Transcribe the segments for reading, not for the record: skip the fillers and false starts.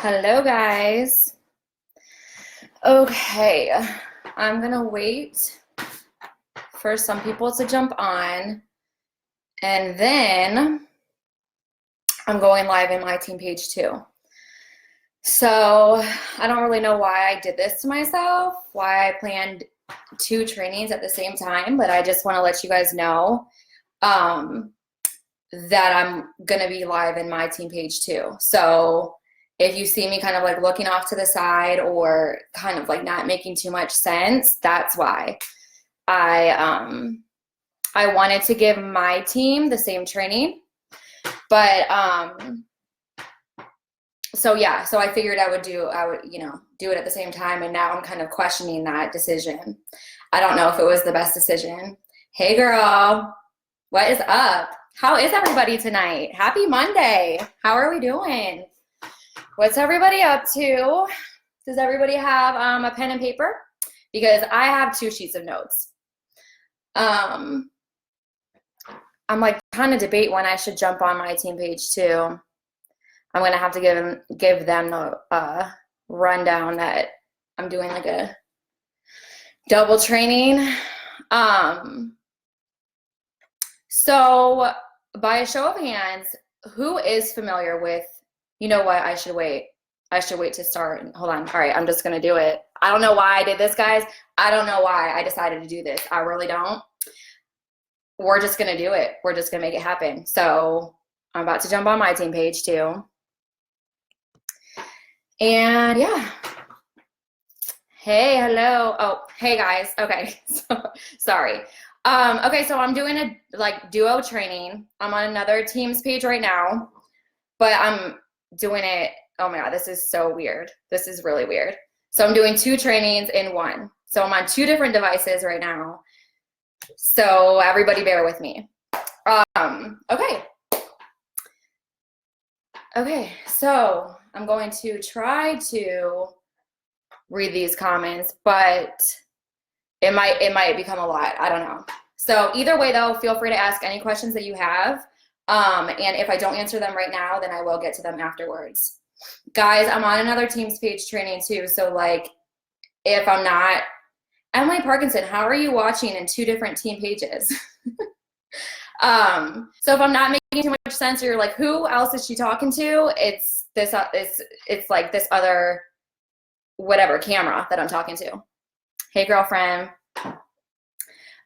Hello, guys. Okay, I'm gonna wait for some people to jump on, and then I'm going live in my team page too. So I don't really know why I did this to myself, why I planned 2 trainings at the same time, but I just want to let you guys know that I'm gonna be live in my team page too. So if you see me kind of like looking off to the side or kind of like not making too much sense, that's why. I wanted to give my team the same training, but so yeah, so I figured I would do it at the same time, and now I'm kind of questioning that decision. I don't know if it was the best decision. Hey girl, what is up? How is everybody tonight? Happy Monday. How are we doing? What's everybody up to? Does everybody have a pen and paper? Because I have 2 sheets of notes. I'm like trying to debate when I should jump on my team page too. I'm gonna have to give them the rundown that I'm doing like a double training. So by a show of hands, who is familiar with, you know what, I should wait to start. Hold on. All right, I'm just gonna do it. I don't know why I did this, guys. I don't know why I decided to do this. I really don't. We're just gonna do it. We're just gonna make it happen. So I'm about to jump on my team page too. And yeah. Hey, hello. Oh, hey guys. Okay, so, sorry. Okay, so I'm doing a duo training. I'm on another Teams page right now, but I'm doing it. Oh my God, this is so weird. This is really weird. So I'm doing 2 trainings in one. So I'm on 2 different devices right now. So everybody bear with me. Okay. Okay, so I'm going to try to read these comments, but it might become a lot. I don't know. So either way though, feel free to ask any questions that you have. And if I don't answer them right now, then I will get to them afterwards. Guys, I'm on another Teams page training too. So like if I'm not, Emily Parkinson, how are you watching in 2 different team pages? So if I'm not making too much sense, or you're like, who else is she talking to? It's this, it's like this other, whatever camera that I'm talking to. Hey girlfriend.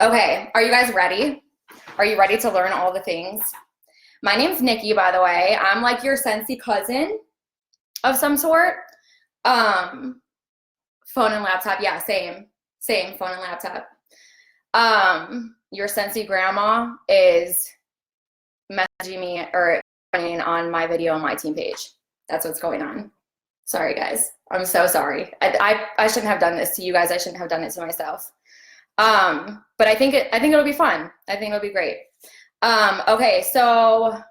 Okay, are you guys ready? Are you ready to learn all the things? My name's Nikki, by the way. I'm like your Sensei cousin of some sort. Phone and laptop, yeah, same phone and laptop. Your Sensei grandma is messaging me or running on my video on my team page. That's what's going on. Sorry guys, I'm so sorry. I shouldn't have done this to you guys. I shouldn't have done it to myself. But I think it'll be fun. I think it'll be great. Okay, so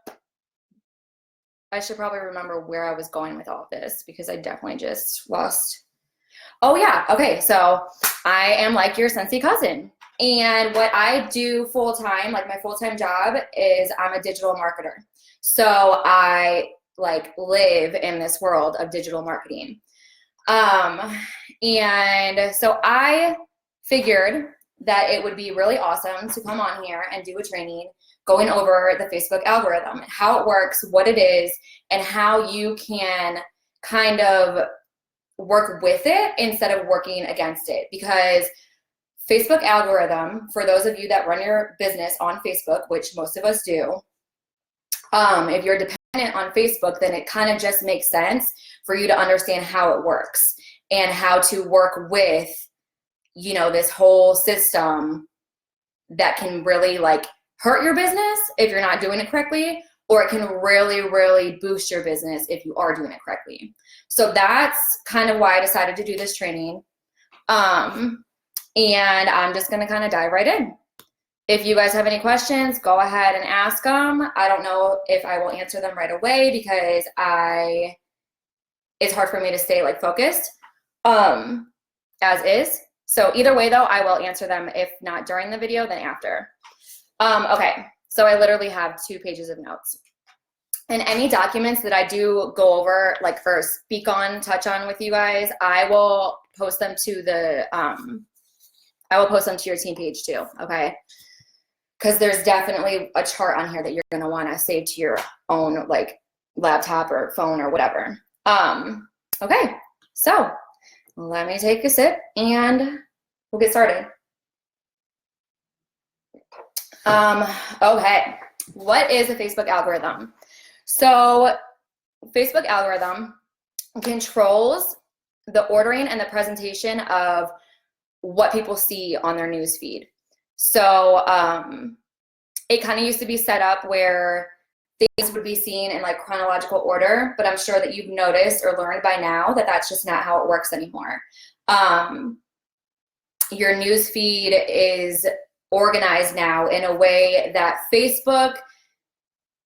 I should probably remember where I was going with all of this, because I definitely just lost. Oh yeah, okay, so I am like your Sensei cousin. And what I do full-time, like my full-time job, is I'm a digital marketer. So I like live in this world of digital marketing. And so I figured that it would be really awesome to come on here and do a training going over the Facebook algorithm, how it works, what it is, and how you can kind of work with it instead of working against it. Because Facebook algorithm, for those of you that run your business on Facebook, which most of us do, if you're dependent on Facebook, then it kind of just makes sense for you to understand how it works and how to work with, you know, this whole system that can really like hurt your business if you're not doing it correctly, or it can really, really boost your business if you are doing it correctly. So that's kind of why I decided to do this training. And I'm just gonna kind of dive right in. If you guys have any questions, go ahead and ask them. I don't know if I will answer them right away because it's hard for me to stay like focused as is. So either way though, I will answer them, if not during the video, then after. Okay, so I literally have 2 pages of notes. And any documents that I do go over, like or speak on, touch on with you guys, I will post them to the, I will post them to your team page too, okay? Because there's definitely a chart on here that you're gonna wanna save to your own like laptop or phone or whatever. Okay, so let me take a sip and we'll get started. Okay, what is a Facebook algorithm? So Facebook algorithm controls the ordering and the presentation of what people see on their news feed. So it kind of used to be set up where things would be seen in like chronological order, but I'm sure that you've noticed or learned by now that that's just not how it works anymore. Your news feed is organized now in a way that Facebook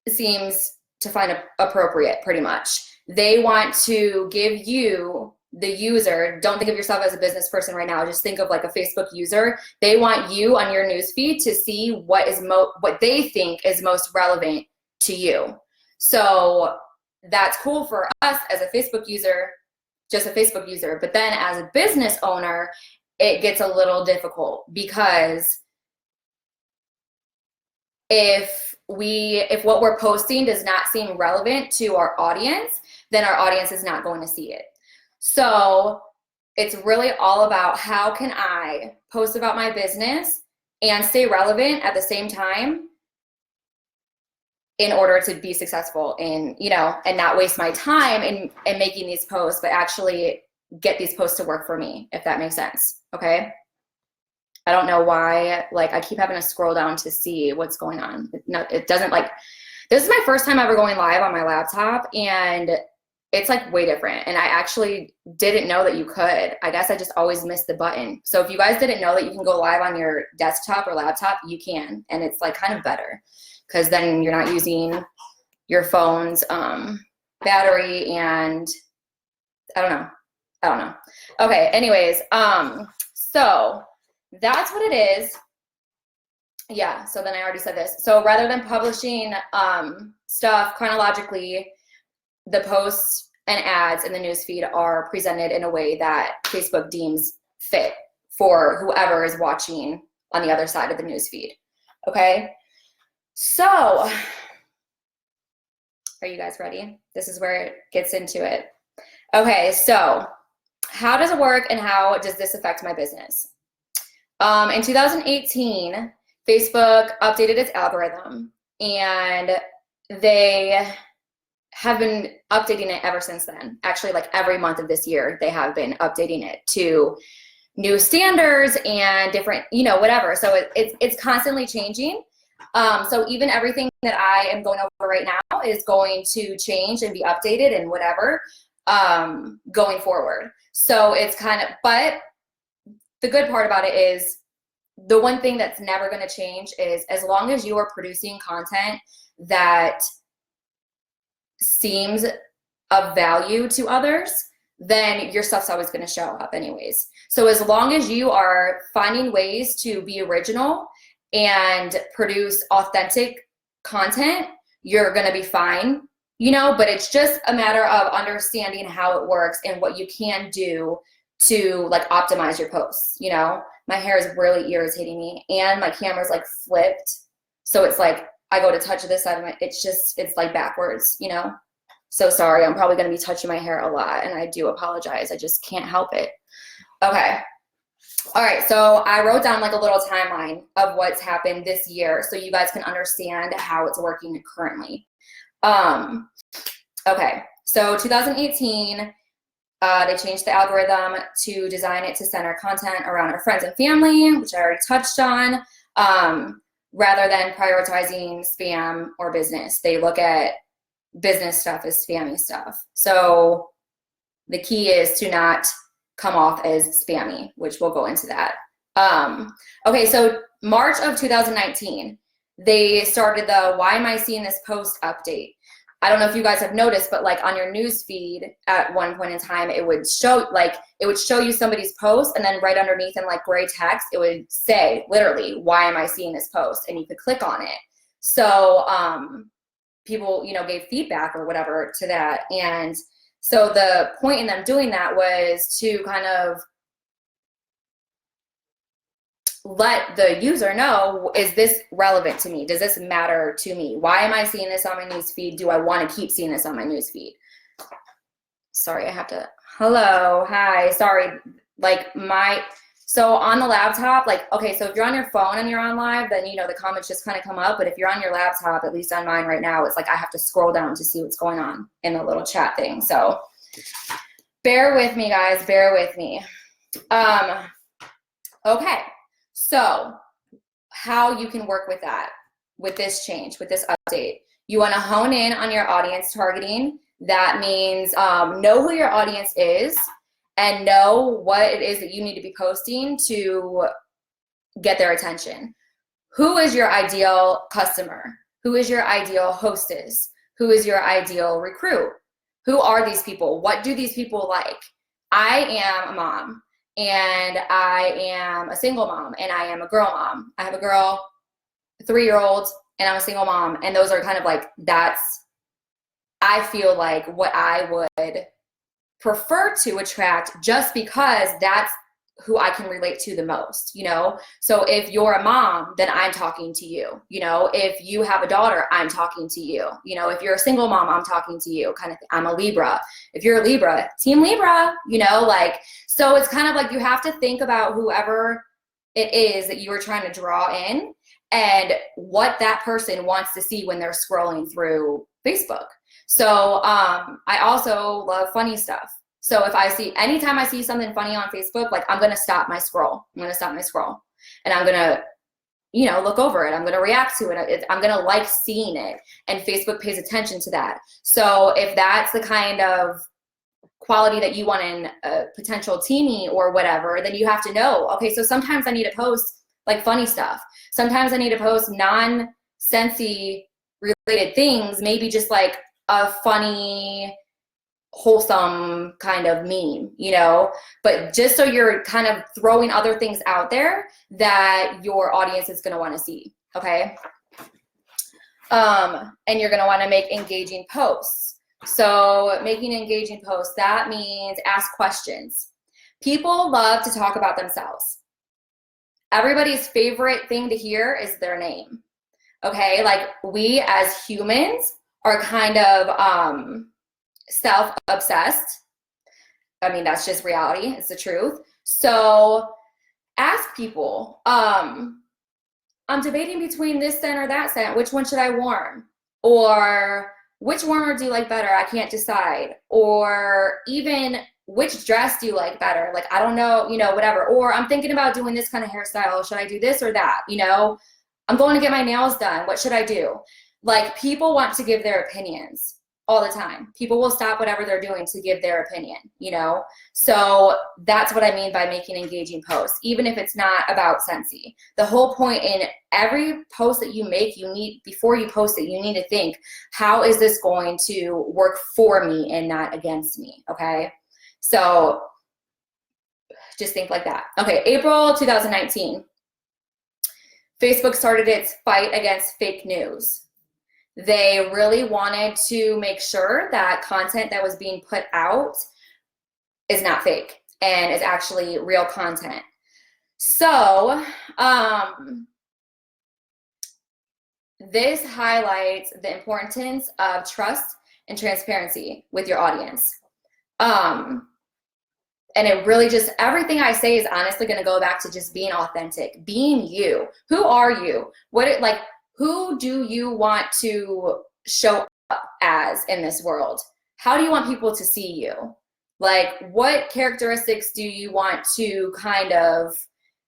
seems to find appropriate, pretty much. They want to give you, the user, don't think of yourself as a business person right now, just think of like a Facebook user. They want you on your news feed to see what is what they think is most relevant to you. So that's cool for us as a Facebook user, just a Facebook user. But then as a business owner, it gets a little difficult because if what we're posting does not seem relevant to our audience, then our audience is not going to see it. So it's really all about how can I post about my business and stay relevant at the same time in order to be successful and, you know, and not waste my time in making these posts, but actually get these posts to work for me, if that makes sense, okay? I don't know why, like I keep having to scroll down to see what's going on. It doesn't like, this is my first time ever going live on my laptop and it's like way different. And I actually didn't know that you could. I guess I just always missed the button. So if you guys didn't know that you can go live on your desktop or laptop, you can. And it's like kind of better because then you're not using your phone's battery and I don't know. Okay, anyways, so that's what it is. Yeah, so then I already said this. So rather than publishing stuff chronologically, the posts and ads in the newsfeed are presented in a way that Facebook deems fit for whoever is watching on the other side of the newsfeed. Okay, so are you guys ready? This is where it gets into it. Okay, so how does it work and how does this affect my business? In 2018, Facebook updated its algorithm and they have been updating it ever since then. Actually, like every month of this year, they have been updating it to new standards and different, you know, whatever. So it's constantly changing. So even everything that I am going over right now is going to change and be updated and whatever going forward. So it's kind of, but the good part about it is the one thing that's never going to change is as long as you are producing content that seems of value to others, then your stuff's always going to show up anyways. So as long as you are finding ways to be original and produce authentic content, you're going to be fine, you know, but it's just a matter of understanding how it works and what you can do to like optimize your posts. You know, my hair is really irritating me and my camera's like flipped. So it's like, I go to touch this side of my, it's like backwards, you know? So sorry, I'm probably gonna be touching my hair a lot and I do apologize. I just can't help it. Okay. All right, so I wrote down like a little timeline of what's happened this year so you guys can understand how it's working currently. Okay, so 2018, they changed the algorithm to design it to center content around our friends and family, which I already touched on, rather than prioritizing spam or business. They look at business stuff as spammy stuff. So the key is to not come off as spammy, which we'll go into that. Okay, so March of 2019, they started the Why Am I Seeing This Post update. I don't know if you guys have noticed, but like on your news feed at one point in time, it would show you somebody's post, and then right underneath in like gray text, it would say literally, why am I seeing this post? And you could click on it. So people, you know, gave feedback or whatever to that. And so the point in them doing that was to kind of let the user know, is this relevant to me? Does this matter to me? Why am I seeing this on my news feed? Do I want to keep seeing this on my news feed? Sorry, I have to, hello, hi, sorry. Like so on the laptop, like, okay, so if you're on your phone and you're on live, then, you know, the comments just kind of come up. But if you're on your laptop, at least on mine right now, it's like I have to scroll down to see what's going on in the little chat thing. So bear with me, guys, bear with me. Okay, so how you can work with that, with this change, with this update. You want to hone in on your audience targeting. That means know who your audience is and know what it is that you need to be posting to get their attention. Who is your ideal customer? Who is your ideal hostess? Who is your ideal recruit? Who are these people? What do these people like? I am a mom, and I am a single mom, and I am a girl mom. I have a girl, a 3-year-old, and I'm a single mom. And those are kind of like, that's, I feel like what I would prefer to attract, just because that's who I can relate to the most, you know? So if you're a mom, then I'm talking to you. You know, if you have a daughter, I'm talking to you. You know, if you're a single mom, I'm talking to you, kind of. I'm a Libra. If you're a Libra, team Libra, you know, like, so it's kind of like you have to think about whoever it is that you are trying to draw in and what that person wants to see when they're scrolling through Facebook. So I also love funny stuff. So if I see, anytime I see something funny on Facebook, like, I'm going to stop my scroll. I'm going to stop my scroll. And I'm going to, you know, look over it. I'm going to react to it. I'm going to like seeing it. And Facebook pays attention to that. So if that's the kind of quality that you want in a potential teamie or whatever, then you have to know, okay, so sometimes I need to post like funny stuff. Sometimes I need to post non-sensey related things, maybe just like a funny, wholesome kind of meme, you know, but just so you're kind of throwing other things out there that your audience is going to want to see. Okay. And you're going to want to make engaging posts. So making engaging posts, that means ask questions. People love to talk about themselves. Everybody's favorite thing to hear is their name. Okay. Like, we as humans are kind of, self-obsessed. I mean, that's just reality. It's the truth. So ask people, I'm debating between this scent or that scent. Which one should I warm? Or which warmer do you like better? I can't decide. Or even, which dress do you like better? Like, I don't know, you know, whatever. Or I'm thinking about doing this kind of hairstyle. Should I do this or that? You know, I'm going to get my nails done. What should I do? Like, people want to give their opinions all the time. People will stop whatever they're doing to give their opinion, you know? So that's what I mean by making engaging posts, even if it's not about Scentsy. The whole point in every post that you make, you need, before you post it, you need to think, how is this going to work for me and not against me, okay? So just think like that. Okay, April 2019, Facebook started its fight against fake news. They really wanted to make sure that content that was being put out is not fake and is actually real content. So this highlights the importance of trust and transparency with your audience. And it really just, everything I say is honestly going to go back to just being authentic, being you. Who are you? Who do you want to show up as in this world? How do you want people to see you? Like, what characteristics do you want to kind of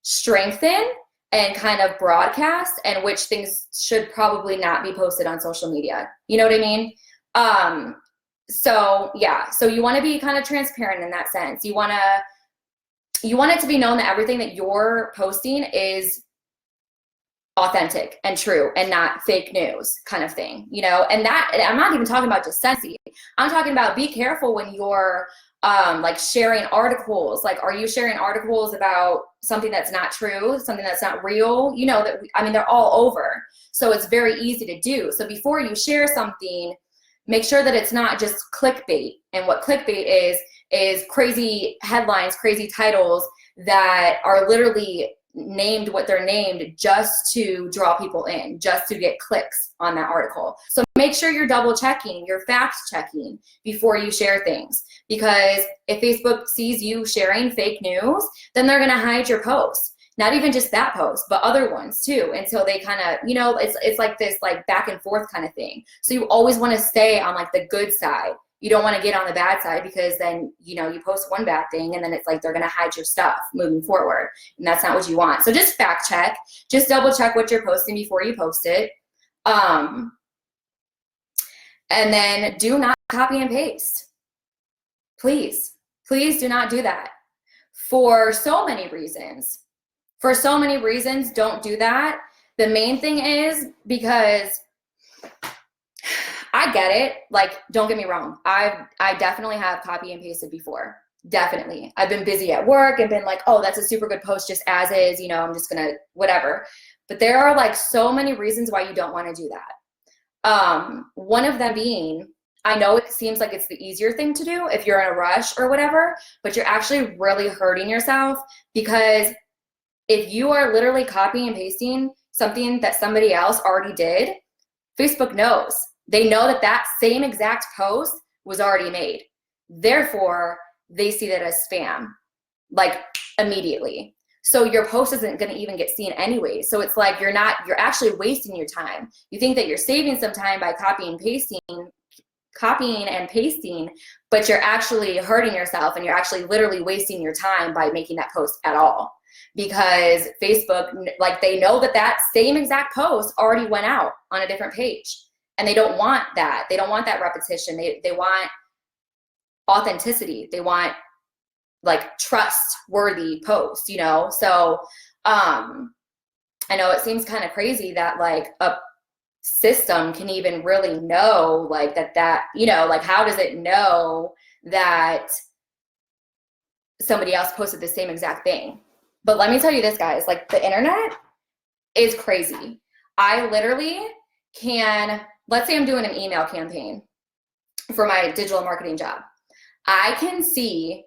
strengthen and kind of broadcast, and which things should probably not be posted on social media? You know what I mean? So yeah, so you want to be kind of transparent in that sense. You want it to be known that everything that you're posting is authentic and true and not fake news kind of thing, you know? And that, I'm not even talking about just Scentsy. I'm talking about, be careful when you're like sharing articles. Like, are you sharing articles about something that's not true, something that's not real? You know, I mean, they're all over. So it's very easy to do. So before you share something, make sure that it's not just clickbait. And what clickbait is crazy headlines, crazy titles that are literally named what they're named just to draw people in, just to get clicks on that article. So make sure you're double checking, you're fact checking before you share things. Because if Facebook sees you sharing fake news, then they're gonna hide your posts. Not even just that post, but other ones too, until they kind of, you know, it's like this like back and forth kind of thing. So you always want to stay on like the good side. You don't want to get on the bad side, because then, you know, you post one bad thing and then it's like they're going to hide your stuff moving forward. And that's not what you want. So just fact check, just double check what you're posting before you post it. And then do not copy and paste. Please, please do not do that for so many reasons. For so many reasons, don't do that. The main thing is because I get it. Like, don't get me wrong. I definitely have copy and pasted before. Definitely. I've been busy at work and been like, oh, that's a super good post just as is. You know, I'm just going to whatever. But there are like so many reasons why you don't want to do that. One of them being, I know it seems like it's the easier thing to do if you're in a rush or whatever, but you're actually really hurting yourself, because if you are literally copying and pasting something that somebody else already did, Facebook knows. They know that that same exact post was already made. Therefore, they see that as spam, like immediately. So your post isn't going to even get seen anyway. So it's like you're actually wasting your time. You think that you're saving some time by copying and pasting, but you're actually hurting yourself, and you're actually literally wasting your time by making that post at all. Because Facebook, like, they know that that same exact post already went out on a different page, and they don't want that. They don't want that repetition. They want authenticity. They want like trustworthy posts, you know? So I know it seems kind of crazy that like a system can even really know like that, you know, like how does it know that somebody else posted the same exact thing? But let me tell you this, guys, like the internet is crazy. I literally can, let's say I'm doing an email campaign for my digital marketing job. I can see,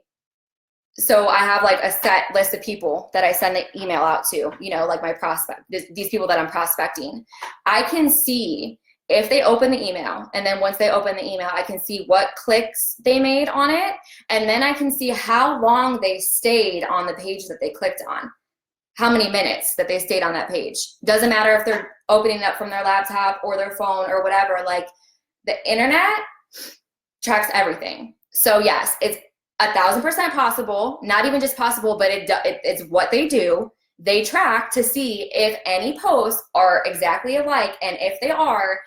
so I have like a set list of people that I send the email out to, you know, like my prospect, these people that I'm prospecting. I can see if they open the email, and then once they open the email, I can see what clicks they made on it, and then I can see how long they stayed on the page that they clicked on, how many minutes that they stayed on that page. Doesn't matter if they're opening it up from their laptop or their phone or whatever, like the internet tracks everything. So yes, it's 1,000% possible, not even just possible, but it's what they do. They track to see if any posts are exactly alike, and if they are,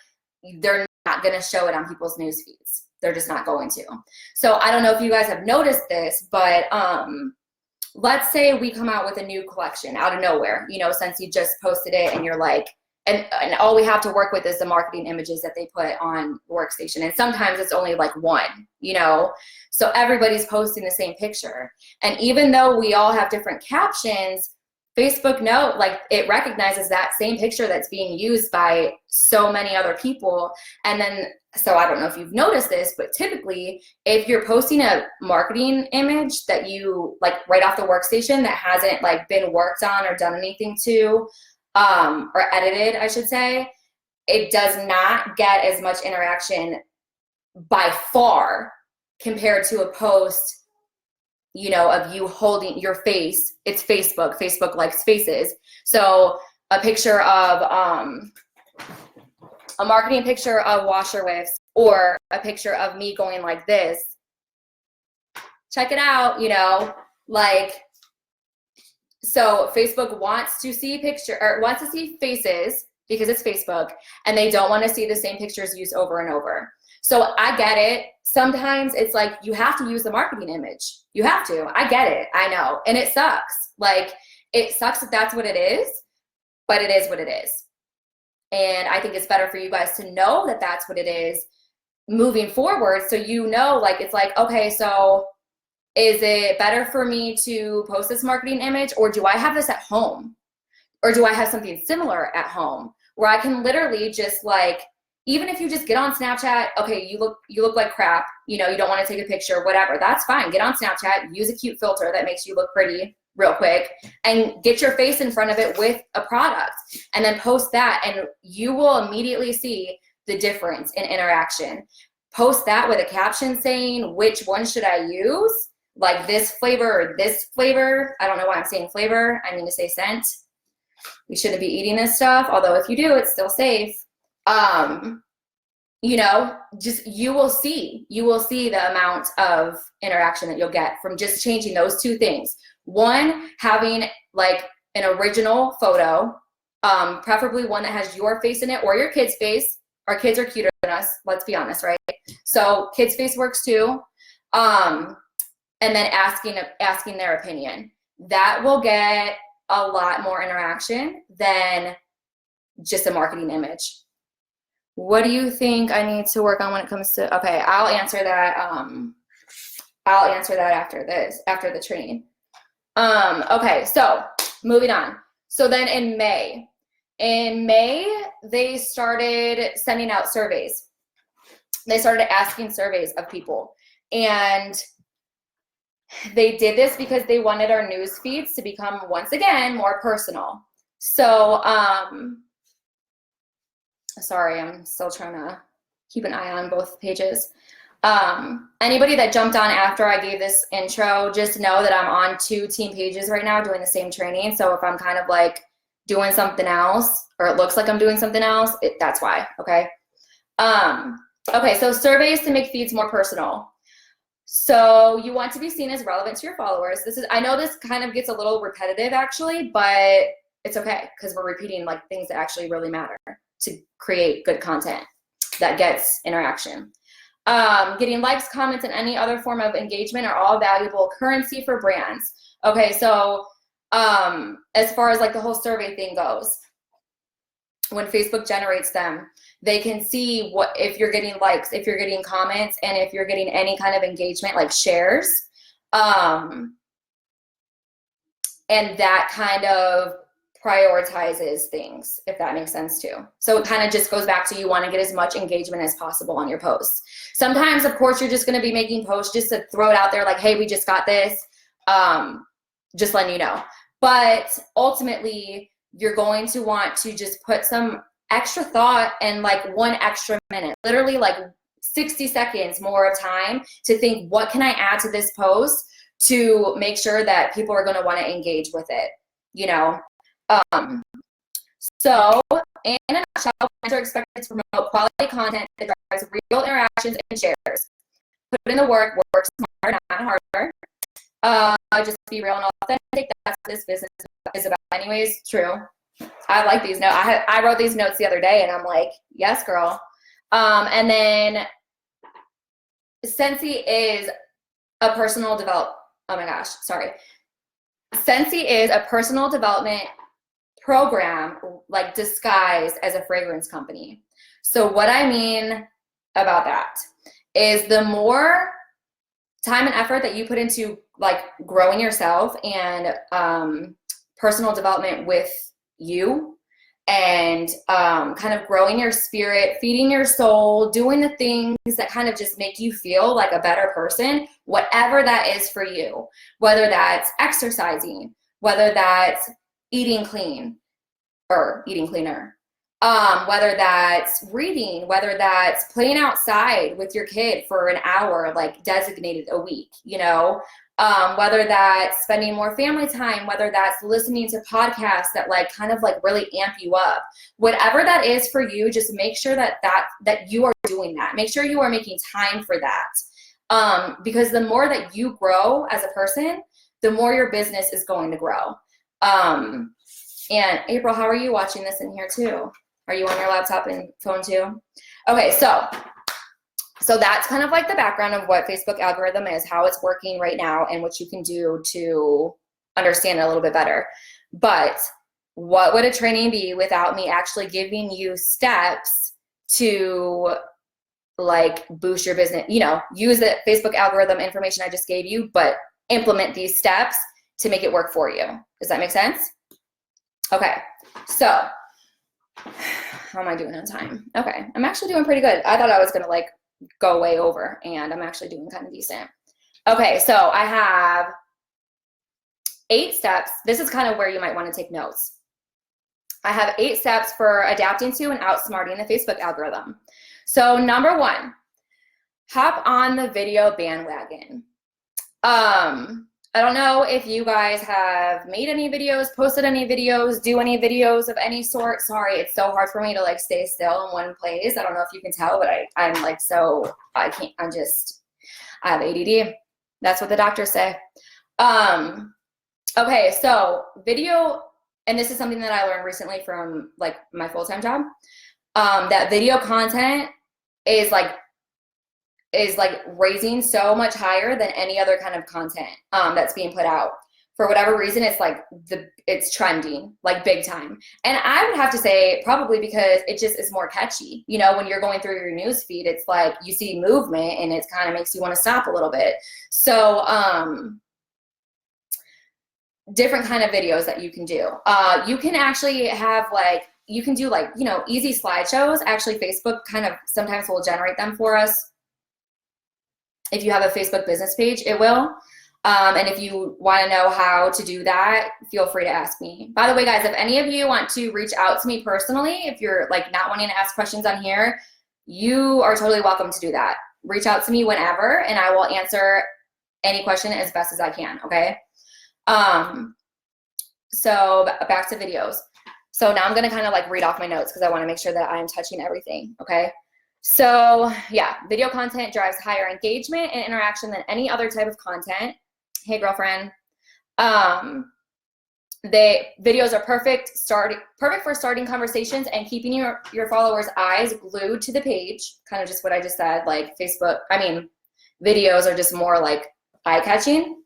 they're not going to show it on people's news feeds. They're just not going to. So I don't know if you guys have noticed this, but let's say we come out with a new collection out of nowhere, you know, since you just posted it, and you're like, and all we have to work with is the marketing images that they put on Workstation. And sometimes it's only like one, you know, so everybody's posting the same picture. And even though we all have different captions, Facebook like it recognizes that same picture that's being used by so many other people. And then, so I don't know if you've noticed this, but typically if you're posting a marketing image that you like right off the Workstation that hasn't like been worked on or done anything to, or edited, I should say, it does not get as much interaction by far compared to a post, you know, of you holding your face. It's Facebook. Facebook likes faces. So a picture of, a marketing picture of washer whiffs, or a picture of me going like this. Check it out, you know, like, so Facebook wants to see wants to see faces because it's Facebook, and they don't want to see the same pictures used over and over. So I get it. Sometimes it's like you have to use the marketing image. You have to. I get it. I know. And it sucks. Like, it sucks that that's what it is, but it is what it is. And I think it's better for you guys to know that that's what it is moving forward. So, you know, like, it's like, okay, so Is it better for me to post this marketing image, or do I have this at home? Or do I have something similar at home where I can literally just like, even if you just get on Snapchat, okay, you look like crap, you know, you don't want to take a picture, whatever, that's fine. Get on Snapchat, use a cute filter that makes you look pretty real quick, and get your face in front of it with a product, and then post that, and you will immediately see the difference in interaction. Post that with a caption saying, which one should I use? Like this flavor or this flavor. I don't know why I'm saying flavor. I mean to say scent. We shouldn't be eating this stuff, although if you do, it's still safe. You know, just you will see the amount of interaction that you'll get from just changing those two things. One, having like an original photo, preferably one that has your face in it or your kid's face. Our kids are cuter than us, let's be honest, right? So kids' face works too. And then asking their opinion. That will get a lot more interaction than just a marketing image. What do you think I need to work on when it comes to, okay, I'll answer that after the training. Okay, so moving on. So then in May, they started sending out surveys. They started asking surveys of people, and they did this because they wanted our news feeds to become, once again, more personal. So, sorry, I'm still trying to keep an eye on both pages. Anybody that jumped on after I gave this intro, just know that I'm on 2 team pages right now doing the same training. So if I'm kind of like doing something else, or it looks like I'm doing something else, that's why, okay? Okay, so surveys to make feeds more personal. So you want to be seen as relevant to your followers. I know this kind of gets a little repetitive actually, but it's okay because we're repeating like things that actually really matter to create good content that gets interaction. Getting likes, comments, and any other form of engagement are all valuable currency for brands. Okay, so as far as like the whole survey thing goes, when Facebook generates them, they can see what, if you're getting likes, if you're getting comments, and if you're getting any kind of engagement like shares. And that kind of prioritizes things, if that makes sense too. So it kind of just goes back to, you want to get as much engagement as possible on your posts. Sometimes, of course, you're just going to be making posts just to throw it out there like, hey, we just got this, just letting you know. But ultimately, you're going to want to just put some extra thought and like 1 extra minute, literally like 60 seconds more of time to think, what can I add to this post to make sure that people are going to want to engage with it, you know? So in a nutshell, brands are expected to promote quality content that drives real interactions and shares. Put in the work smarter, not harder. Just be real and authentic. That's what this business is about anyways. True. I like these notes. I wrote these notes the other day and I'm like, yes, girl. And then Scentsy is a personal Scentsy is a personal development program like disguised as a fragrance company. So what I mean about that is the more time and effort that you put into like growing yourself and personal development with you, and kind of growing your spirit, feeding your soul, doing the things that kind of just make you feel like a better person, whatever that is for you, whether that's exercising, whether that's eating clean or eating cleaner, whether that's reading, whether that's playing outside with your kid for an hour, like designated a week, you know, whether that's spending more family time, whether that's listening to podcasts that like kind of like really amp you up, whatever that is for you, just make sure that you are doing that. Make sure you are making time for that. Because the more that you grow as a person, the more your business is going to grow. And April, how are you watching this in here too? Are you on your laptop and phone too? Okay, so that's kind of like the background of what Facebook algorithm is, how it's working right now, and what you can do to understand it a little bit better. But what would a training be without me actually giving you steps to like boost your business, you know, use the Facebook algorithm information I just gave you, but implement these steps to make it work for you. Does that make sense? Okay, so how am I doing on time? Okay, I'm actually doing pretty good. I thought I was gonna like go way over, and I'm actually doing kind of decent. Okay, so I have 8 steps. This is kind of where you might want to take notes. I have 8 steps for adapting to and outsmarting the Facebook algorithm. So number 1, hop on the video bandwagon. I don't know if you guys have made any videos, posted any videos, do any videos of any sort. Sorry, it's so hard for me to like stay still in one place. I don't know if you can tell, but I'm like, so I can't, I have ADD. That's what the doctors say. Okay, so video, and this is something that I learned recently from like my full-time job, that video content is like raising so much higher than any other kind of content that's being put out. For whatever reason, it's like it's trending like big time. And I would have to say probably because it just is more catchy. You know, when you're going through your news feed, it's like you see movement and it kind of makes you want to stop a little bit. So different kind of videos that you can do. You can actually have like, you can do like, you know, easy slideshows. Actually, Facebook kind of sometimes will generate them for us. If you have a Facebook business page, it will. And if you want to know how to do that, feel free to ask me. By the way, guys, if any of you want to reach out to me personally, if you're like not wanting to ask questions on here, you are totally welcome to do that. Reach out to me whenever, and I will answer any question as best as I can, okay? So back to videos. So now I'm going to kind of like read off my notes because I want to make sure that I am touching everything, okay? So yeah, video content drives higher engagement and interaction than any other type of content. Hey, girlfriend. Videos are perfect for starting conversations and keeping your followers' eyes glued to the page. Kind of just what I just said, like videos are just more like eye-catching.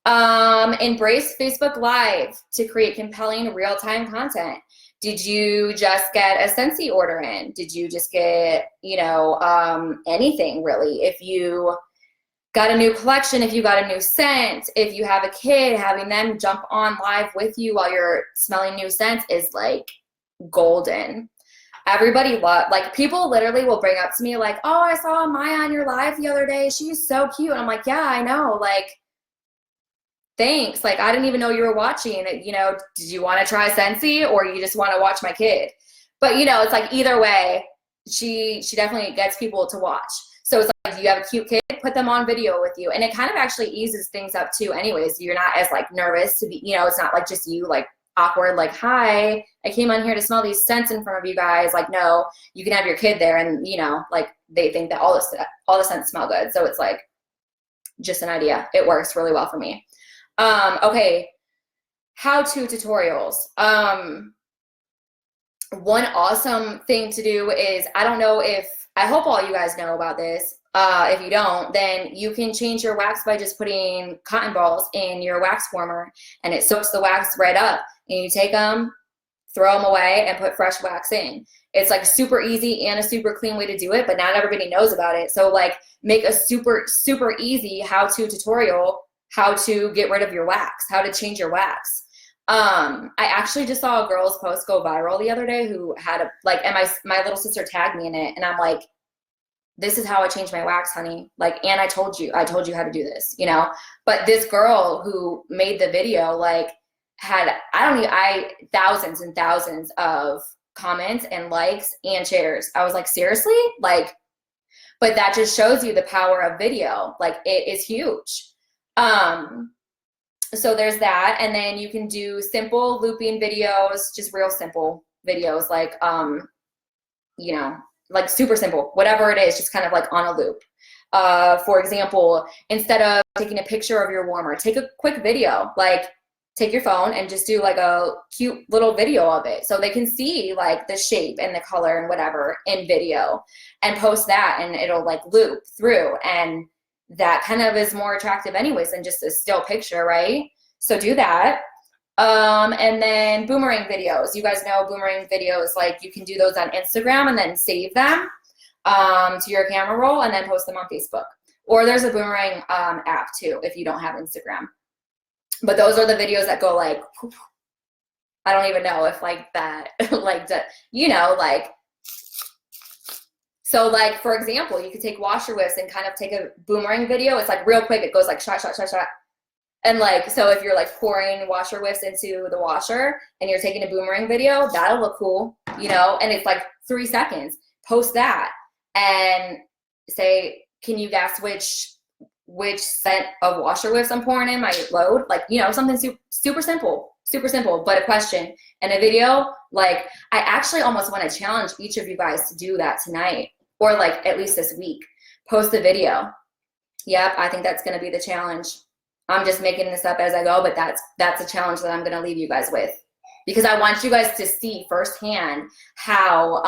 Embrace Facebook Live to create compelling real-time content. Did you just get a Scentsy order in? Did you just get, you know, anything really? If you got a new collection, if you got a new scent, if you have a kid, having them jump on live with you while you're smelling new scents is like golden. Everybody like people literally will bring up to me like, oh, I saw Maya on your live the other day. She's so cute. And I'm like, yeah, I know. Like, thanks. Like, I didn't even know you were watching. You know, did you want to try Scentsy or you just want to watch my kid? But, you know, it's like either way, she definitely gets people to watch. So it's like, you have a cute kid, put them on video with you. And it kind of actually eases things up too anyways. You're not as like nervous to be, you know, it's not like just you like awkward, like, hi, I came on here to smell these scents in front of you guys. Like, no, you can have your kid there and, you know, like they think that all the scents smell good. So it's like just an idea. It works really well for me. Okay, how-to tutorials. One awesome thing to do is, I hope all you guys know about this. If you don't, then you can change your wax by just putting cotton balls in your wax warmer and it soaks the wax right up. And you take them, throw them away, and put fresh wax in. It's like super easy and a super clean way to do it, but not everybody knows about it. So like make a super, super easy how-to tutorial, how to get rid of your wax, how to change your wax. I actually just saw a girl's post go viral the other day who had and my little sister tagged me in it, and I'm like, this is how I change my wax, honey. Like, and I told you how to do this, you know? But this girl who made the video, like, had, thousands and thousands of comments and likes and shares. I was like, seriously? Like, but that just shows you the power of video. Like, it is huge. So there's that. And then you can do simple looping videos, just real simple videos, like, you know, like super simple, whatever it is, just kind of like on a loop. For example, instead of taking a picture of your warmer, take a quick video, like take your phone and just do like a cute little video of it so they can see like the shape and the color and whatever in video, and post that, and it'll like loop through, and that kind of is more attractive anyways than just a still picture, right? So do that. And then Boomerang videos. You guys know Boomerang videos, like you can do those on Instagram and then save them. to your camera roll and then post them on Facebook. Or there's a Boomerang app too if you don't have Instagram. But those are the videos that go like, I don't even know if like that, like, you know, like, so like, for example, you could take washer whiffs and kind of take a Boomerang video. It's like real quick. It goes like shot, shot, shot, shot. And like, so if you're like pouring washer whiffs into the washer and you're taking a Boomerang video, that'll look cool, you know, and it's like 3 seconds. Post that and say, can you guess which scent of washer whiffs I'm pouring in my load? Like, you know, something super simple, but a question and a video. Like, I actually almost want to challenge each of you guys to do that tonight, or like at least this week. Post a video. Yep, I think that's going to be the challenge. I'm just making this up as I go, but that's a challenge that I'm going to leave you guys with, because I want you guys to see firsthand how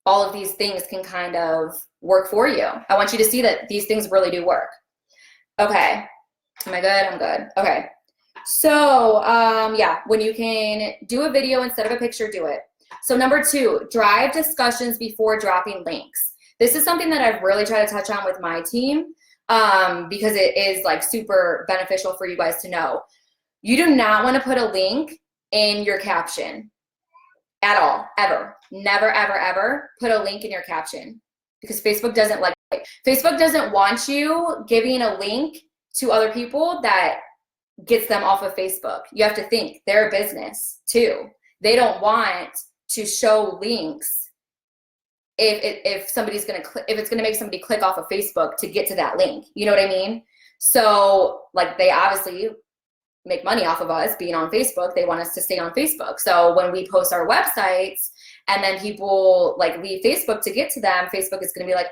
all of these things can kind of work for you. I want you to see that these things really do work. Okay. Am I good? I'm good. Okay. So yeah, when you can do a video instead of a picture, do it. So number 2, drive discussions before dropping links. This is something that I've really tried to touch on with my team because it is like super beneficial for you guys to know. You do not want to put a link in your caption at all, ever. Never, ever, ever put a link in your caption, because Facebook doesn't like it. Facebook doesn't want you giving a link to other people that gets them off of Facebook. You have to think they're a business too. They don't want to show links if somebody's gonna if it's gonna make somebody click off of Facebook to get to that link. You know what I mean? So like, they obviously make money off of us being on Facebook. They want us to stay on Facebook. So when we post our websites and then people like leave Facebook to get to them, Facebook is going to be like,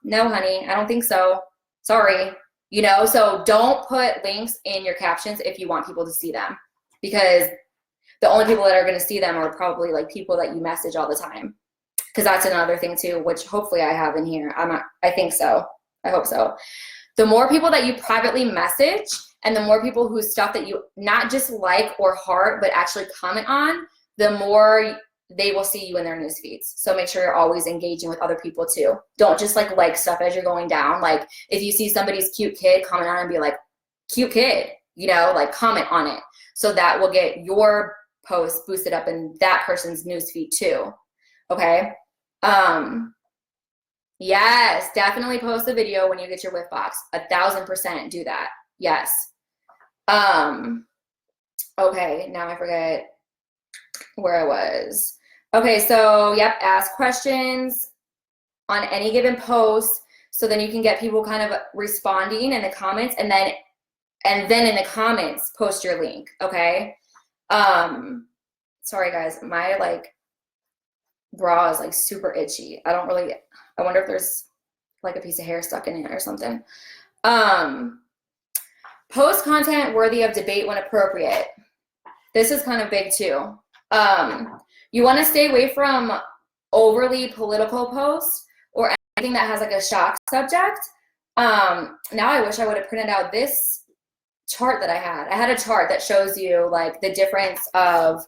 no, honey, I don't think so. Sorry. You know, so don't put links in your captions if you want people to see them, because the only people that are going to see them are probably like people that you message all the time. Because that's another thing too, which hopefully I have in here. I think so. I hope so. The more people that you privately message, and the more people whose stuff that you not just like or heart, but actually comment on, the more they will see you in their news feeds. So make sure you're always engaging with other people too. Don't just like stuff as you're going down. Like, if you see somebody's cute kid, comment on it and be like, cute kid, you know, like comment on it. So that will get your post boosted up in that person's news feed too. Okay. Yes, definitely post a video when you get your whiff box. 1,000% do that. Yes. Okay, now I forget where I was. Okay, so yep, ask questions on any given post, so then you can get people kind of responding in the comments, and then in the comments post your link. Okay. Sorry guys, my like bra is like super itchy. I wonder if there's like a piece of hair stuck in it or something. Post content worthy of debate when appropriate. This is kind of big too. You want to stay away from overly political posts or anything that has like a shock subject. Now I wish I would have printed out this chart that I had. I had a chart that shows you like the difference of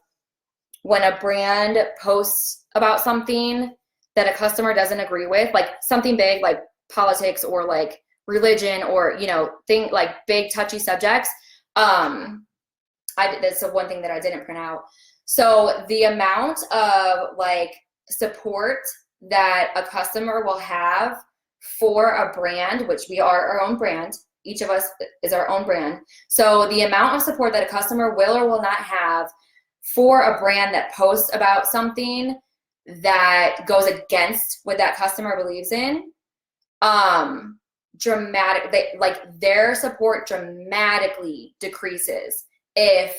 when a brand posts about something that a customer doesn't agree with, like something big like politics or like religion or, you know, thing like big touchy subjects. That's the one thing that I didn't print out. So the amount of like support that a customer will have for a brand, which we are our own brand, each of us is our own brand. So the amount of support that a customer will or will not have for a brand that posts about something that goes against what that customer believes in, their support dramatically decreases if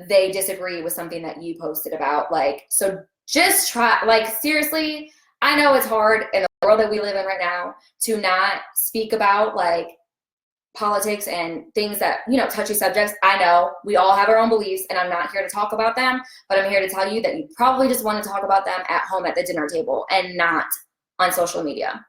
they disagree with something that you posted about. Like, so just try, like, seriously, I know it's hard in the world that we live in right now to not speak about like politics and things that, you know, touchy subjects. I know we all have our own beliefs and I'm not here to talk about them, but I'm here to tell you that you probably just want to talk about them at home at the dinner table and not on social media,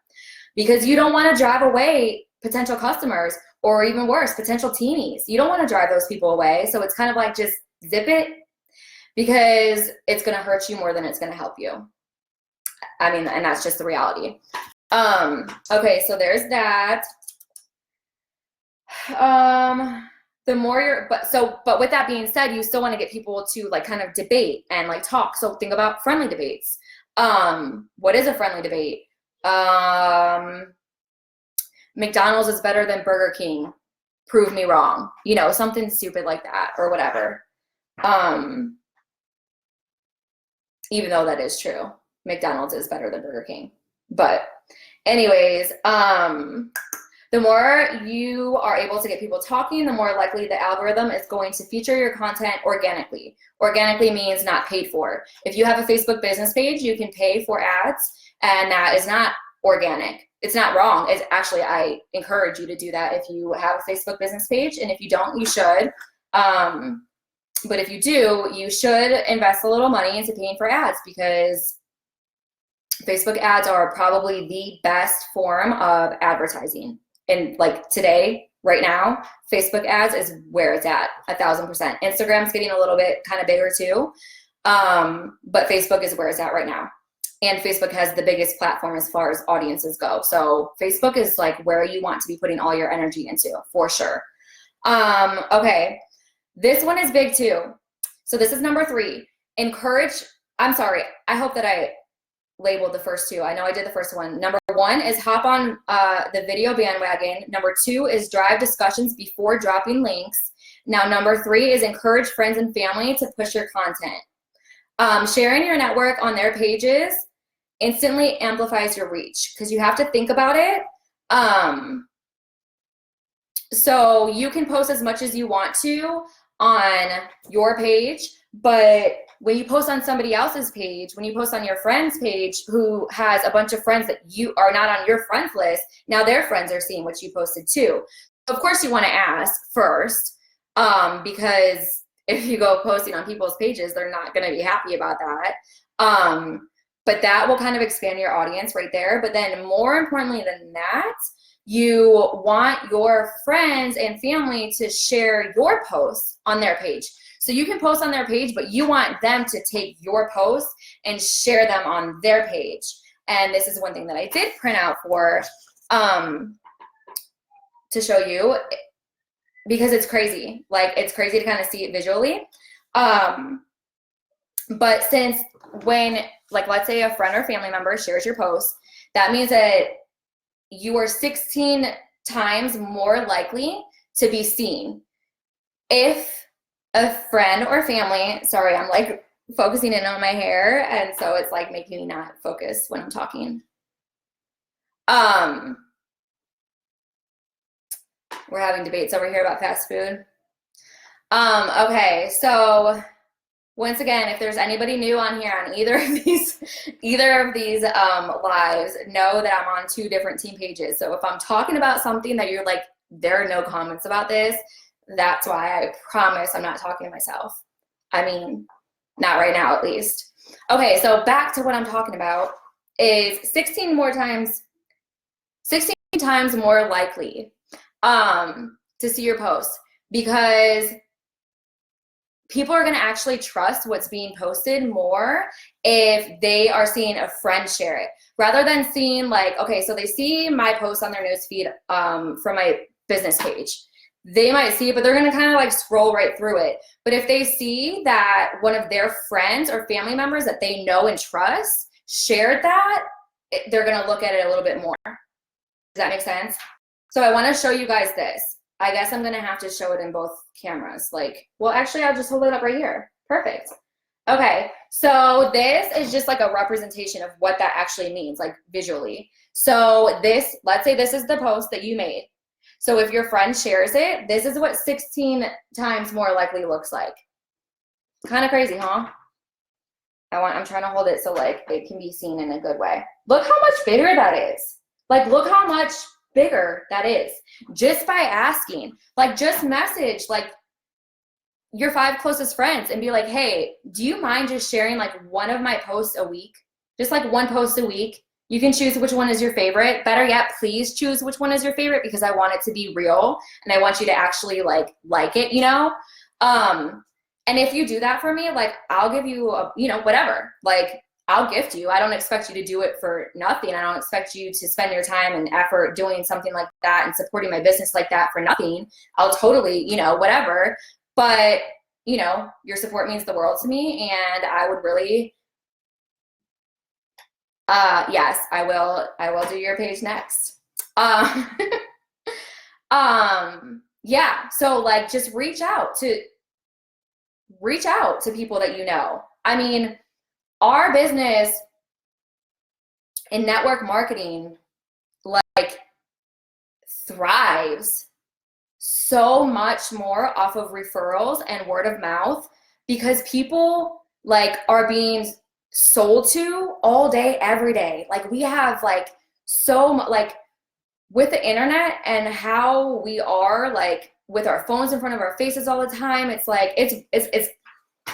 because you don't want to drive away potential customers, or even worse, potential teenies. You don't want to drive those people away. So it's kind of like, just zip it, because it's going to hurt you more than it's going to help you. I mean, and that's just the reality. Okay, so there's that. The more but with that being said, you still want to get people to like kind of debate and like talk. So think about friendly debates. What is a friendly debate? McDonald's is better than Burger King. Prove me wrong. You know, something stupid like that or whatever. Even though that is true. McDonald's is better than Burger King. But anyways, the more you are able to get people talking, the more likely the algorithm is going to feature your content organically. Organically means not paid for. If you have a Facebook business page, you can pay for ads, and that is not organic. It's not wrong. It's actually, I encourage you to do that if you have a Facebook business page, and if you don't, you should. But if you do, you should invest a little money into paying for ads, because Facebook ads are probably the best form of advertising. And like today, right now, Facebook ads is where it's at, 1,000%. Instagram's getting a little bit kind of bigger too, but Facebook is where it's at right now. And Facebook has the biggest platform as far as audiences go. So Facebook is like where you want to be putting all your energy into, for sure. Okay, this one is big too. So this is number 3. I hope that I labeled the first 2. I know I did the first one. Number 1 is hop on the video bandwagon. Number 2 is drive discussions before dropping links. Now, number 3 is encourage friends and family to push your content. Sharing your network on their pages instantly amplifies your reach, because you have to think about it. So you can post as much as you want to on your page, but when you post on somebody else's page, when you post on your friend's page who has a bunch of friends that you are not on your friends list, now their friends are seeing what you posted too. Of course you want to ask first, because if you go posting on people's pages, they're not going to be happy about that. But that will kind of expand your audience right there. But then more importantly than that, you want your friends and family to share your posts on their page. So you can post on their page, but you want them to take your posts and share them on their page. And this is one thing that I did print out for, to show you, because it's crazy. Like, it's crazy to kind of see it visually. But since when, like, let's say a friend or family member shares your post, that means that you are 16 times more likely to be seen. If a friend or family, sorry, I'm like focusing in on my hair, and so it's like making me not focus when I'm talking. We're having debates over here about fast food. Okay, so once again, if there's anybody new on here on either of these lives, know that I'm on 2 different team pages. So if I'm talking about something that you're like, there are no comments about this, that's why. I promise I'm not talking to myself. I mean, not right now at least. Okay, so back to what I'm talking about is 16 times more likely to see your post, because people are going to actually trust what's being posted more if they are seeing a friend share it, rather than seeing like, okay, so they see my post on their newsfeed from my business page. They might see it, but they're going to kind of like scroll right through it. But if they see that one of their friends or family members that they know and trust shared that, they're going to look at it a little bit more. Does that make sense? So I want to show you guys this. I guess I'm going to have to show it in both cameras. Like, well, actually, I'll just hold it up right here. Perfect. Okay, so this is just like a representation of what that actually means, like visually. So this, let's say this is the post that you made. So if your friend shares it, this is what 16 times more likely looks like. Kind of crazy, huh? I'm trying to hold it so like it can be seen in a good way. Look how much bigger that is. Like, look how much bigger that is just by asking. Like, just message like your 5 closest friends and be like, hey, do you mind just sharing like one of my posts a week? Just like one post a week. You can choose which one is your favorite. Better yet, please choose which one is your favorite, because I want it to be real and I want you to actually like it, you know? And if you do that for me, like, I'll give you a, you know, whatever. Like, I'll gift you. I don't expect you to do it for nothing. I don't expect you to spend your time and effort doing something like that and supporting my business like that for nothing. I'll totally, you know, whatever. But, you know, your support means the world to me, and I would really, yes, I will do your page next. Yeah, so like just reach out to people that you know. I mean, our business in network marketing like thrives so much more off of referrals and word of mouth, because people like are being sold to all day, every day. Like we have like so much, like with the internet and how we are like with our phones in front of our faces all the time. It's like, it's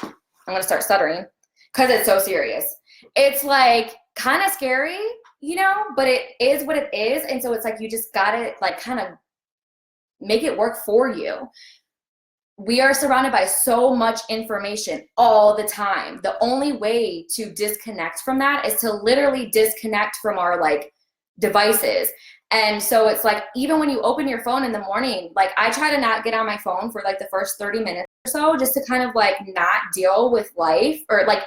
I'm gonna start stuttering because it's so serious. It's like kind of scary, you know, but it is what it is. And so it's like, you just gotta like kind of make it work for you. We are surrounded by so much information all the time. The only way to disconnect from that is to literally disconnect from our like devices. And so it's like, even when you open your phone in the morning, like I try to not get on my phone for like the first 30 minutes or so, just to kind of like not deal with life, or like,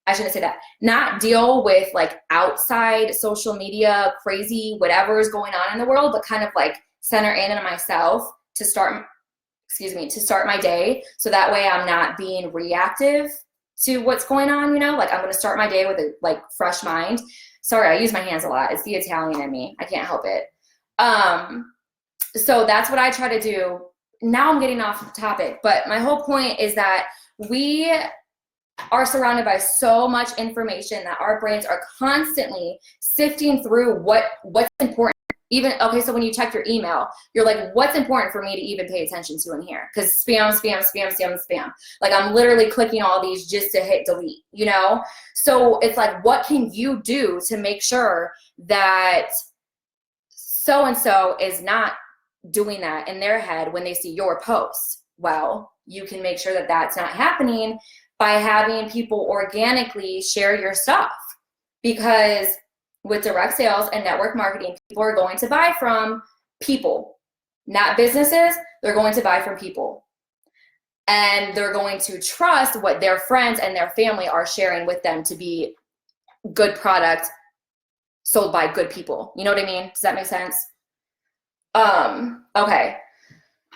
I shouldn't say that, not deal with like outside social media, crazy, whatever is going on in the world, but kind of like center in on myself to start my day. So that way I'm not being reactive to what's going on, you know, like I'm going to start my day with a like fresh mind. Sorry, I use my hands a lot. It's the Italian in me. I can't help it. So that's what I try to do. Now I'm getting off topic, but my whole point is that we are surrounded by so much information that our brains are constantly sifting through what's important. Even, okay, so when you check your email, you're like, what's important for me to even pay attention to in here? Because spam. Like I'm literally clicking all these just to hit delete, you know? So it's like, what can you do to make sure that so-and-so is not doing that in their head when they see your posts? Well, you can make sure that that's not happening by having people organically share your stuff. Because with direct sales and network marketing, people are going to buy from people, not businesses. They're going to buy from people. And they're going to trust what their friends and their family are sharing with them to be good product sold by good people. You know what I mean? Does that make sense? Okay.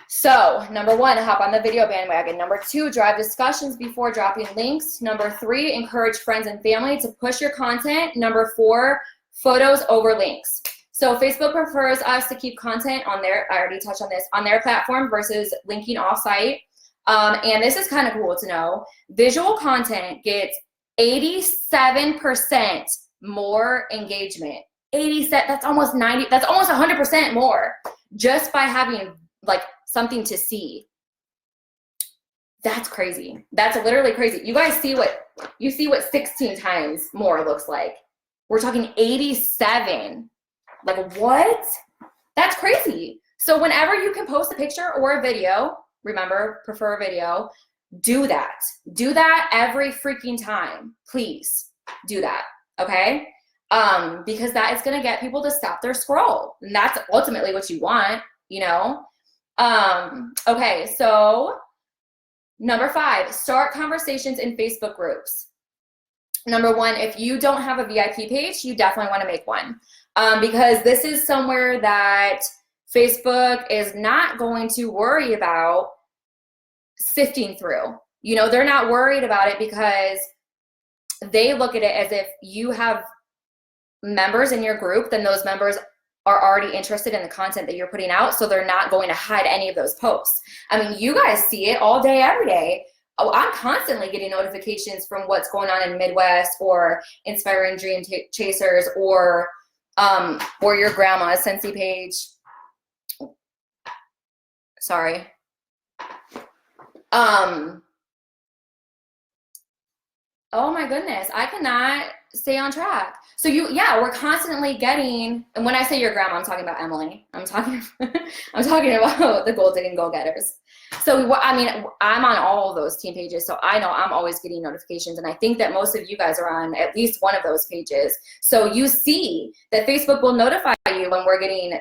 So number 1, hop on the video bandwagon. Number 2, drive discussions before dropping links. Number 3, encourage friends and family to push your content. Number 4, photos over links. So Facebook prefers us to keep content on their, I already touched on this, on their platform versus linking off-site. And this is kind of cool to know. Visual content gets 87% more engagement. 87, that's almost 90, that's almost 100% more just by having like something to see. That's crazy. That's literally crazy. You guys see what 16 times more looks like. We're talking 87. Like what? That's crazy. So whenever you can post a picture or a video, remember, prefer a video, do that. Do that every freaking time. Please do that. Okay? Because that is going to get people to stop their scroll. And that's ultimately what you want, you know? Okay, so number 5, start conversations in Facebook groups. Number 1, if you don't have a VIP page, you definitely want to make one, because this is somewhere that Facebook is not going to worry about sifting through. You know, they're not worried about it because they look at it as if you have members in your group, then those members are already interested in the content that you're putting out, so they're not going to hide any of those posts. I mean, you guys see it all day, every day. Oh, I'm constantly getting notifications from what's going on in Midwest, or Inspiring Dream Chasers, or your grandma's Scentsy page. Sorry. Oh my goodness, I cannot stay on track. So yeah, we're constantly getting, and when I say your grandma, I'm talking about Emily. I'm talking about the gold digging go-getters. So I mean, I'm on all of those team pages, so I know I'm always getting notifications, and I think that most of you guys are on at least one of those pages. So you see that Facebook will notify you when we're getting,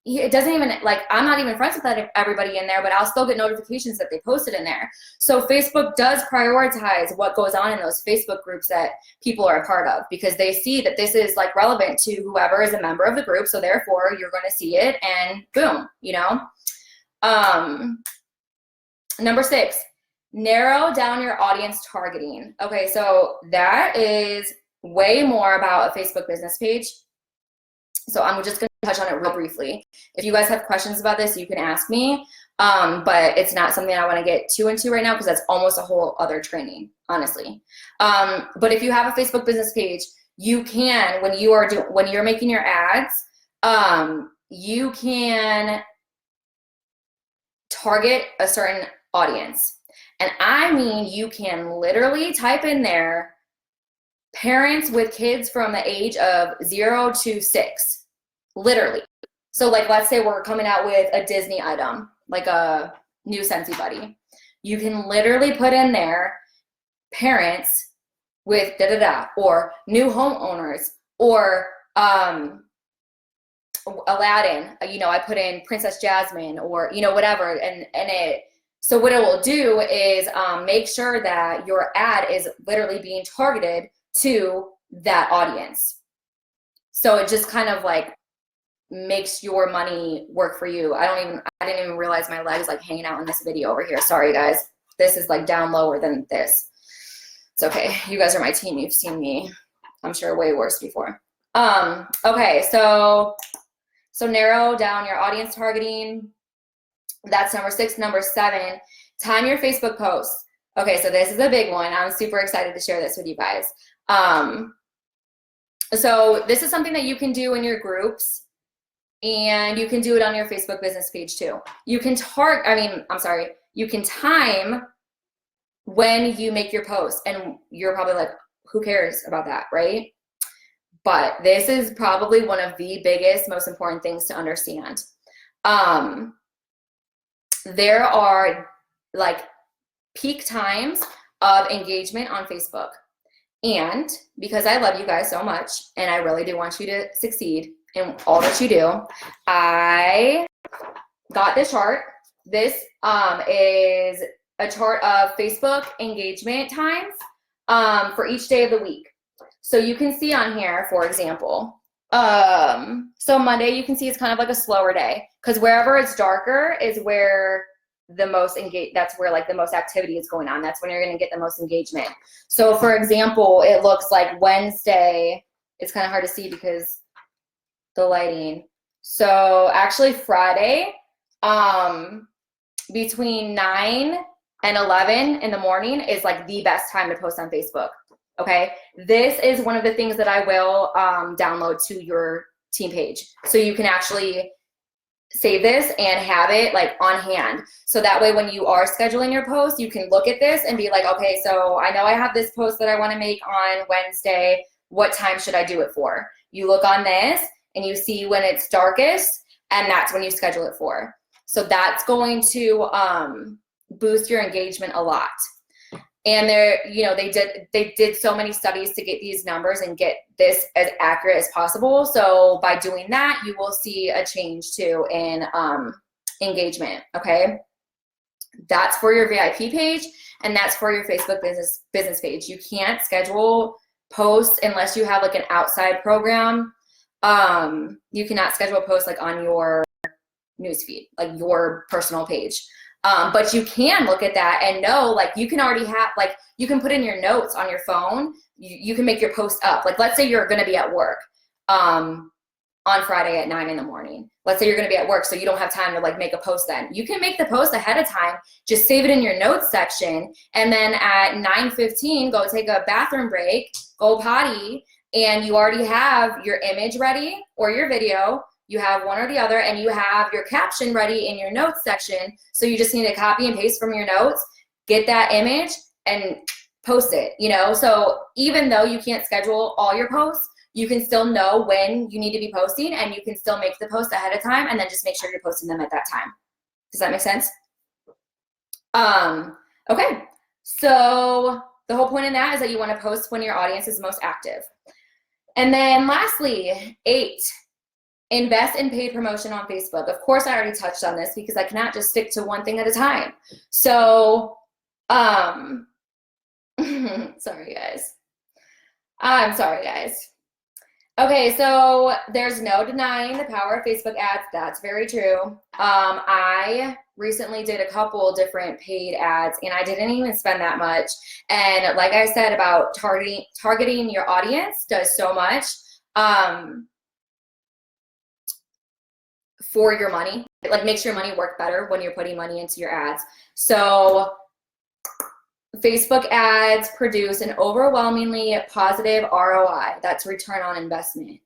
it doesn't even, like, I'm not even friends with everybody in there, but I'll still get notifications that they posted in there. So Facebook does prioritize what goes on in those Facebook groups that people are a part of, because they see that this is like relevant to whoever is a member of the group. So therefore you're going to see it, and boom, you know. Number 6, narrow down your audience targeting. Okay, so that is way more about a Facebook business page. So I'm just going to touch on it real briefly. If you guys have questions about this, you can ask me, but it's not something I want to get too into right now, because that's almost a whole other training, honestly. But if you have a Facebook business page, you can, when you're making your ads, you can target a certain audience. And I mean, you can literally type in there parents with kids from the age of 0 to 6, literally. So like, let's say we're coming out with a Disney item, like a new Scentsy Buddy. You can literally put in there parents with da-da-da, or new homeowners, or Aladdin, you know, I put in Princess Jasmine, or, you know, whatever. So what it will do is make sure that your ad is literally being targeted to that audience. So it just kind of like makes your money work for you. I didn't even realize my leg is like hanging out in this video over here. Sorry guys. This is like down lower than this. It's okay. You guys are my team. You've seen me, I'm sure, way worse before. Okay, so narrow down your audience targeting. That's number 6. Number 7, time your Facebook posts. Okay, so this is a big one. I'm super excited to share this with you guys. So this is something that you can do in your groups, and you can do it on your Facebook business page too. You can you can time when you make your post, and you're probably like, who cares about that, right? But this is probably one of the biggest, most important things to understand. There are like peak times of engagement on Facebook. And because I love you guys so much, and I really do want you to succeed in all that you do, I got this chart. This is a chart of Facebook engagement times for each day of the week. So you can see on here, for example, so Monday, you can see it's kind of like a slower day, because wherever it's darker is where the most that's where like the most activity is going on. That's when you're going to get the most engagement. So for example, it looks like Wednesday, it's kind of hard to see because the lighting. So actually Friday, between 9 and 11 in the morning is like the best time to post on Facebook. Okay, this is one of the things that I will download to your team page, so you can actually save this and have it like on hand. So that way when you are scheduling your post, you can look at this and be like, okay, so I know I have this post that I want to make on Wednesday. What time should I do it for? You look on this and you see when it's darkest, and that's when you schedule it for. So that's going to boost your engagement a lot. And they did so many studies to get these numbers and get this as accurate as possible. So by doing that, you will see a change too in engagement. Okay, that's for your VIP page, and that's for your Facebook business page. You can't schedule posts unless you have like an outside program. You cannot schedule a post like on your newsfeed, like your personal page. But you can look at that and know, like, you can already have, like, you can put in your notes on your phone. You can make your post up. Like, let's say you're going to be at work on Friday at 9 in the morning. Let's say you're going to be at work, so you don't have time to, like, make a post then. You can make the post ahead of time. Just save it in your notes section. And then at 9:15, go take a bathroom break, go potty, and you already have your image ready or your video. You have one or the other, and you have your caption ready in your notes section. So you just need to copy and paste from your notes, get that image, and post it, you know? So even though you can't schedule all your posts, you can still know when you need to be posting, and you can still make the post ahead of time, and then just make sure you're posting them at that time. Does that make sense? Okay, so the whole point in that is that you want to post when your audience is most active. And then lastly, 8, invest in paid promotion on Facebook. Of course, I already touched on this because I cannot just stick to one thing at a time. So, sorry guys. I'm sorry guys. Okay, so there's no denying the power of Facebook ads. That's very true. I recently did a couple different paid ads, and I didn't even spend that much. And like I said about targeting your audience does so much for your money. It like makes your money work better when you're putting money into your ads. So Facebook ads produce an overwhelmingly positive ROI. That's return on investment.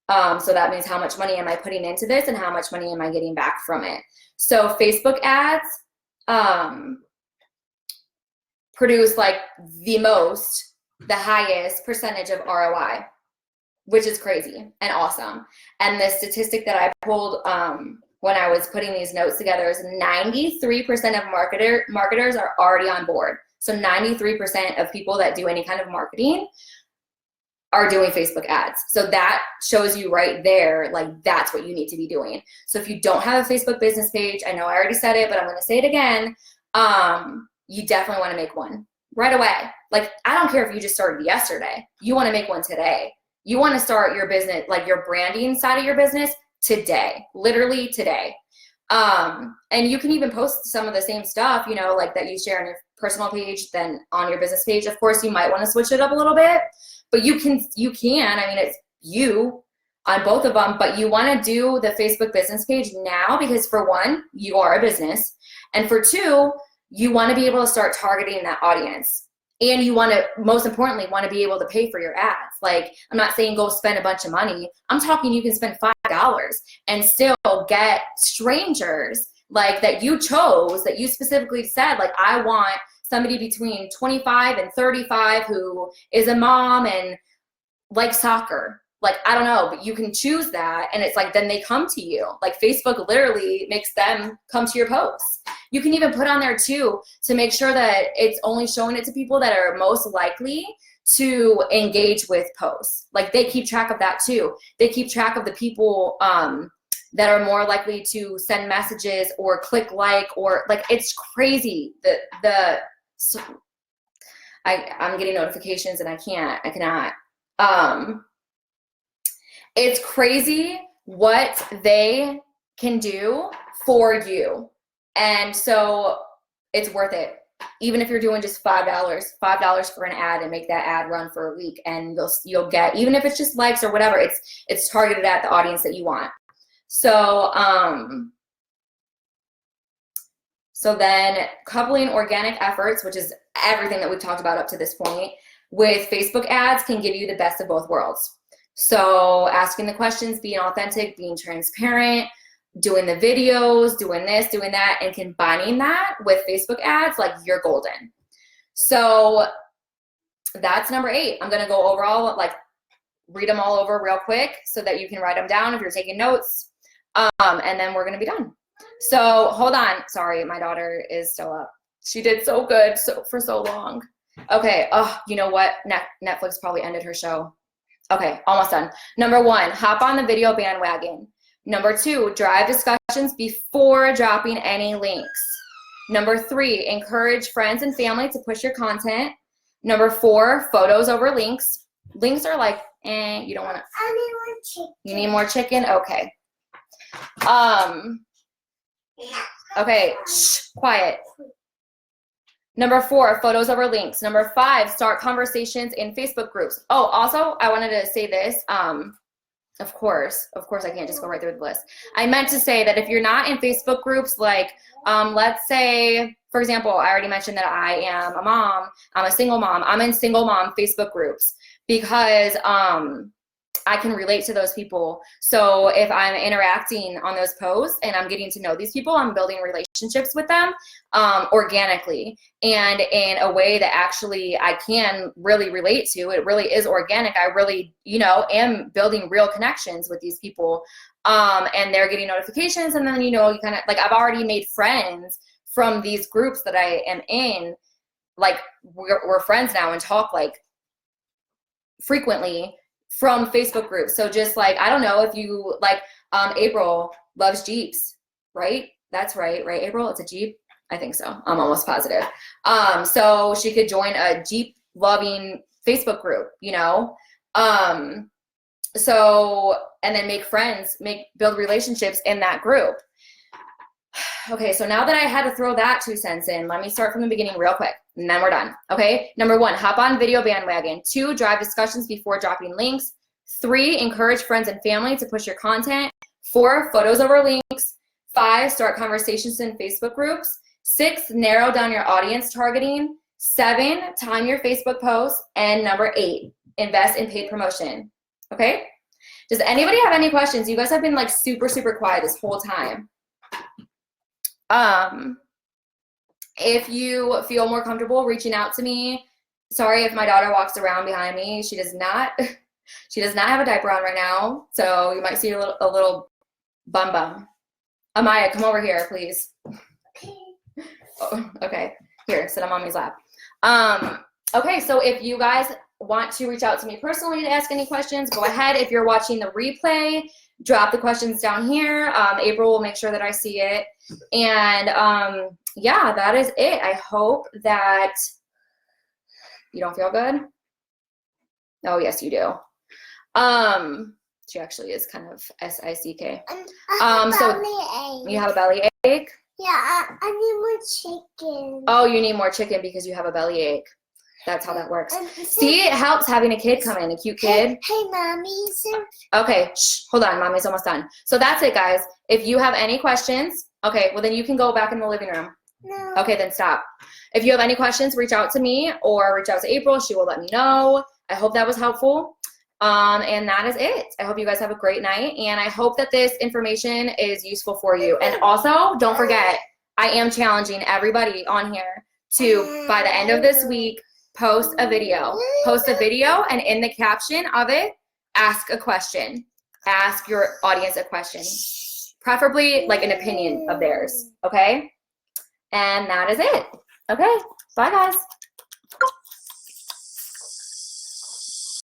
So that means how much money am I putting into this and how much money am I getting back from it. So Facebook ads produce like the highest percentage of ROI, which is crazy and awesome. And the statistic that I pulled when I was putting these notes together is 93% of marketers are already on board. So 93% of people that do any kind of marketing are doing Facebook ads. So that shows you right there, like that's what you need to be doing. So if you don't have a Facebook business page, I know I already said it, but I'm going to say it again. You definitely want to make one right away. Like, I don't care if you just started yesterday. You want to make one today. You want to start your business, like your branding side of your business today, literally today. And you can even post some of the same stuff, you know, like that you share on your personal page than on your business page. Of course, you might want to switch it up a little bit, but you can, I mean, it's you on both of them, but you want to do the Facebook business page now because for one, you are a business. And for two, you want to be able to start targeting that audience. And you want to, most importantly, want to be able to pay for your ads. Like, I'm not saying go spend a bunch of money. I'm talking you can spend $5 and still get strangers like that you chose, that you specifically said, like, I want somebody between 25 and 35 who is a mom and likes soccer. Like, I don't know, but you can choose that. And it's like, then they come to you. Like, Facebook literally makes them come to your posts. You can even put on there too to make sure that it's only showing it to people that are most likely to engage with posts. Like, they keep track of that too. They keep track of the people that are more likely to send messages or click like, or like, it's crazy. I'm getting notifications and I cannot. It's crazy what they can do for you. And so it's worth it. Even if you're doing just $5 for an ad and make that ad run for a week, and you'll get, even if it's just likes or whatever, it's targeted at the audience that you want. So, so then coupling organic efforts, which is everything that we've talked about up to this point, with Facebook ads can give you the best of both worlds. So asking the questions, being authentic, being transparent, doing the videos, doing this, doing that, and combining that with Facebook ads, like, you're golden. So that's number 8. I'm going to go over all, like, read them all over real quick so that you can write them down if you're taking notes. And then we're going to be done. So hold on. Sorry, my daughter is still up. She did so good for so long. Okay. Oh, you know what? Netflix probably ended her show. Okay, almost done. Number 1, hop on the video bandwagon. Number 2, drive discussions before dropping any links. Number 3, encourage friends and family to push your content. Number 4, photos over links. Links are like, you don't want to. I need more chicken. You need more chicken? Okay. Okay, shh, quiet. Number 4, photos over links. Number 5, start conversations in Facebook groups. Oh, also, I wanted to say this. Of course, I can't just go right through the list. I meant to say that if you're not in Facebook groups, like, let's say, for example, I already mentioned that I am a mom. I'm a single mom. I'm in single mom Facebook groups because I can relate to those people. So if I'm interacting on those posts and I'm getting to know these people, I'm building relationships with them organically and in a way that actually I can really relate to. It really is organic. I really, am building real connections with these people. And they're getting notifications. And then, you kind of like, I've already made friends from these groups that I am in. Like we're friends now and talk like frequently from Facebook groups. So just like, I don't know if you like, April loves Jeeps, right? That's right, April? It's a Jeep? I think so. I'm almost positive. So she could join a Jeep loving Facebook group, so, and then make friends, build relationships in that group. Okay, so now that I had to throw that 2 cents in, let me start from the beginning real quick, and then we're done. Okay, number 1, hop on video bandwagon. 2, drive discussions before dropping links. 3, encourage friends and family to push your content. 4, photos over links. 5, start conversations in Facebook groups. 6, narrow down your audience targeting. 7, time your Facebook posts. And number 8, invest in paid promotion. Okay, does anybody have any questions? You guys have been like super, super quiet this whole time. If you feel more comfortable reaching out to me, sorry if my daughter walks around behind me. She does not have a diaper on right now. So you might see a little bum. Amaya, come over here, please. Oh, okay, here, sit on mommy's lap. Okay, so if you guys want to reach out to me personally to ask any questions, go ahead. If you're watching the replay, drop the questions down here. April will make sure that I see it. And yeah, that is it. I hope that you don't feel good. Oh, yes, you do. She actually is kind of sick. So you have a belly ache? Yeah, I need more chicken. Oh, you need more chicken because you have a belly ache. That's how that works. See, it helps having a kid come in, a cute kid. Hey, Mommy. Okay, shh, hold on. Mommy's almost done. So that's it, guys. If you have any questions, okay, well, then you can go back in the living room. No. Okay, then stop. If you have any questions, reach out to me or reach out to April. She will let me know. I hope that was helpful. And that is it. I hope you guys have a great night. And I hope that this information is useful for you. And also, don't forget, I am challenging everybody on here to, by the end of this week, post a video. Post a video, and in the caption of it, ask a question. Ask your audience a question. Preferably like an opinion of theirs, okay? And that is it. Okay, bye guys.